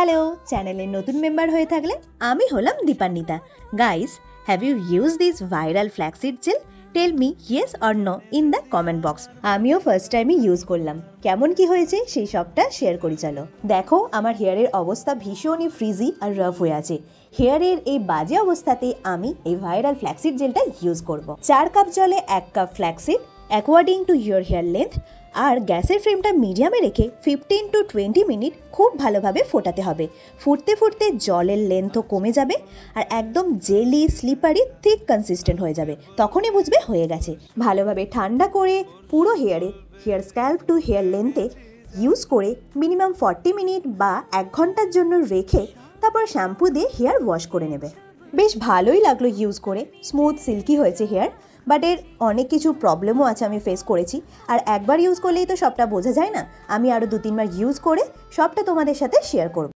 Hello, চ্যানেলের নতুন member হয়ে থাকলে আমি হলাম Dipanwita. Guys, have you use this viral flaxseed gel? Tell me yes or no in the comment box. আমিও ফার্স্ট টাইমই ইউজ করলাম, কেমন কি হয়েছে সেই সবটা শেয়ার করি চলো। দেখো, আমার হেয়ারের অবস্থা ভীষণই ফ্রিজি আর রাফ হয়ে আছে। হেয়ারের এই বাজে অবস্থাতে আমি এই ভাইরাল ফ্ল্যাক্সিড জেলটা ইউজ করব। 4 কাপ জলে 1 cup flaxseed according to your hair length, আর গ্যাসের ফ্লেমটা মিডিয়ামে রেখে 15 to 20 মিনিট খুব ভালোভাবে ফোটাতে হবে। ফুটতে ফুটতে জলের লেন্থও কমে যাবে আর একদম জেলি স্লিপারি থিক কনসিস্টেন্ট হয়ে যাবে। তখনই বুঝবে হয়ে গেছে। ভালোভাবে ঠান্ডা করে পুরো হেয়ার স্ক্যাল্প টু হেয়ার লেন্থে ইউজ করে মিনিমাম 40 মিনিট বা 1 ঘন্টার জন্য রেখে তারপর শ্যাম্পু দিয়ে হেয়ার ওয়াশ করে নেবে। বেশ ভালোই লাগলো ইউজ করে, স্মুথ সিল্কি হয়েছে হেয়ার। বাট এর অনেক কিছু প্রবলেমও আছে, আমি ফেস করেছি। আর একবার ইউজ করলেই তো সবটা বোঝা যায় না, আমি আরও 2-3 বার ইউজ করে সবটা তোমাদের সাথে শেয়ার করব।